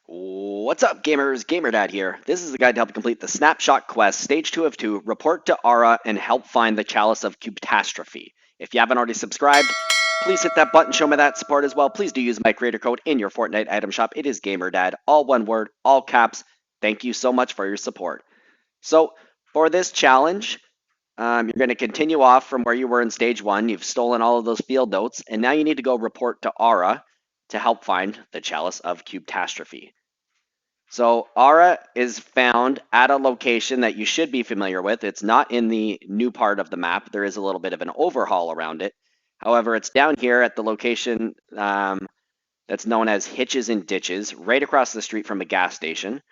What's up, gamers? GamerDad here. This is the guide to help complete the Snapshot quest, Stage 2 of 2, report to Aura, and help find the Chalice of Cubetastrophe. If you haven't already subscribed, please hit that button, show me that support as well. Please do use my creator code in your Fortnite item shop. It is GamerDad, all one word, all caps. Thank you so much for your support. So, for this challenge, you're going to continue off from where you were in Stage 1. You've stolen all of those field notes, and now you need to go report to Aura to help find the Chalice of Cubetastrophe. So Aura is found at a location that you should be familiar with. It's not in the new part of the map. There is a little bit of an overhaul around it. However, it's down here at the location that's known as Hitches and Ditches, right across the street from a gas station.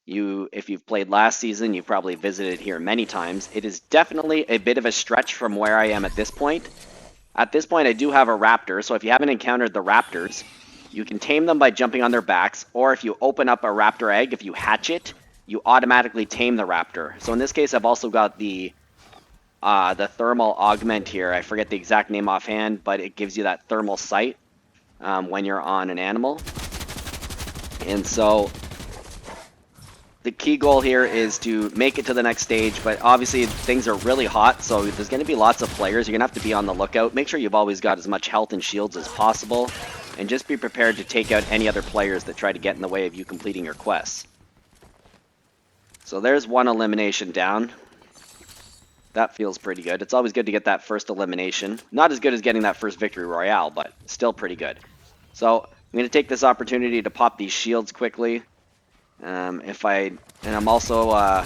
If you've played last season, you've probably visited here many times. It is definitely a bit of a stretch from where I am at this point. At this point, I do have a raptor, so if you haven't encountered the raptors, you can tame them by jumping on their backs, or if you open up a raptor egg, if you hatch it, you automatically tame the raptor. So in this case, I've also got the thermal augment here. I forget the exact name offhand, but it gives you that thermal sight when you're on an animal. And so the key goal here is to make it to the next stage, but obviously things are really hot, so there's going to be lots of players. You're going to have to be on the lookout. Make sure you've always got as much health and shields as possible, and just be prepared to take out any other players that try to get in the way of you completing your quests. So there's one elimination down. That feels pretty good. It's always good to get that first elimination. Not as good as getting that first victory royale, but still pretty good. So I'm going to take this opportunity to pop these shields quickly. And I'm also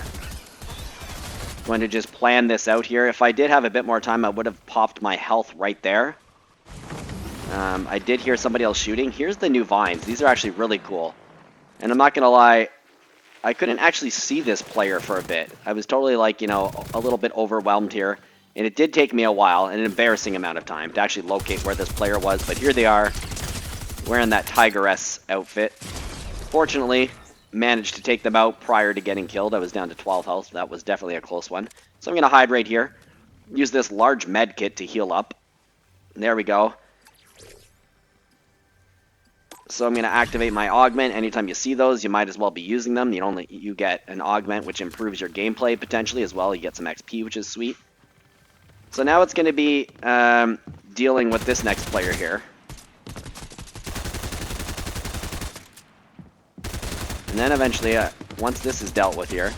going to just plan this out here. If I did have a bit more time, I would have popped my health right there. I did hear somebody else shooting. Here's the new vines. These are actually really cool. And I'm not going to lie, I couldn't actually see this player for a bit. I was totally like, you know, a little bit overwhelmed here. And it did take me a while, an embarrassing amount of time to actually locate where this player was. But here they are, wearing that tigress outfit. Fortunately, managed to take them out prior to getting killed. I was down to 12 health. That was definitely a close one. So I'm going to hide right here. Use this large med kit to heal up. There we go. So I'm going to activate my augment. Anytime you see those, you might as well be using them. You get an augment, which improves your gameplay potentially as well. You get some XP, which is sweet. So now it's going to be dealing with this next player here. And then eventually, once this is dealt with here,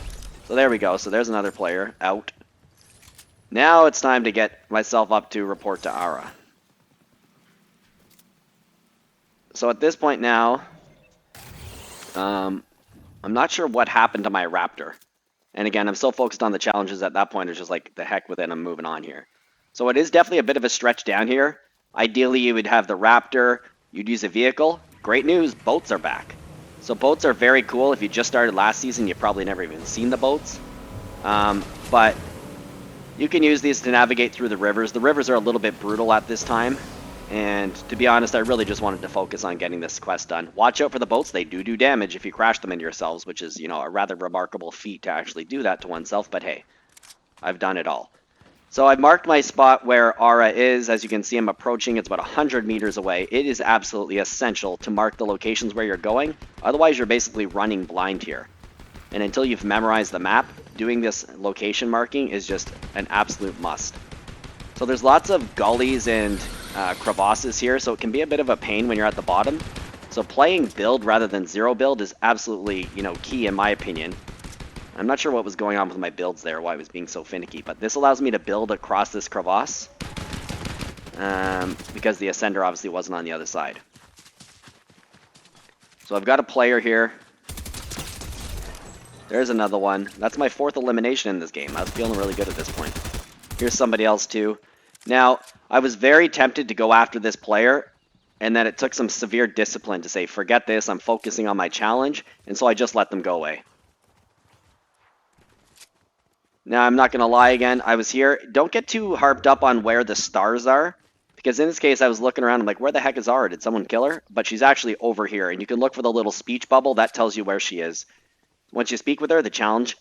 so there we go. So there's another player out. Now it's time to get myself up to report to Aura. So at this point now, I'm not sure what happened to my raptor. And again, I'm so focused on the challenges at that point, it's just like, the heck with it, I'm moving on here. So it is definitely a bit of a stretch down here. Ideally, you would have the raptor, you'd use a vehicle. Great news, boats are back. So boats are very cool. If you just started last season, you've probably never even seen the boats. But you can use these to navigate through the rivers. The rivers are a little bit brutal at this time. And to be honest, I really just wanted to focus on getting this quest done. Watch out for the boats. They do damage if you crash them into yourselves, which is, you know, a rather remarkable feat to actually do that to oneself. But hey, I've done it all. So I've marked my spot where Aura is. As you can see, I'm approaching. It's about 100 meters away. It is absolutely essential to mark the locations where you're going. Otherwise, you're basically running blind here. And until you've memorized the map, doing this location marking is just an absolute must. So there's lots of gullies and crevasses here, so it can be a bit of a pain when you're at the bottom. So playing build rather than zero build is absolutely, you know, key in my opinion. I'm not sure what was going on with my builds there, why I was being so finicky, but this allows me to build across this crevasse because the ascender obviously wasn't on the other side. So I've got a player here. There's another one. That's my 4th elimination in this game. I was feeling really good at this point. Here's somebody else too. Now, I was very tempted to go after this player, and then it took some severe discipline to say, forget this, I'm focusing on my challenge, and so I just let them go away. Now, I'm not going to lie again, I was here. Don't get too harped up on where the stars are, because in this case, I was looking around, I'm like, where the heck is Aura? Did someone kill her? But she's actually over here, and you can look for the little speech bubble, that tells you where she is. Once you speak with her, the challenge,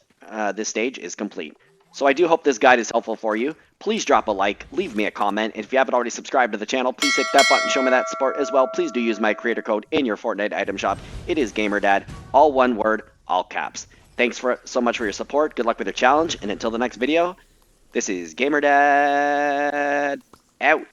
this stage, is complete. So I do hope this guide is helpful for you. Please drop a like, leave me a comment, and if you haven't already subscribed to the channel, please hit that button, show me that support as well. Please do use my creator code in your Fortnite item shop. It is GamerDad, all one word, all caps. Thanks so much for your support. Good luck with your challenge, and until the next video, this is GamerDad out.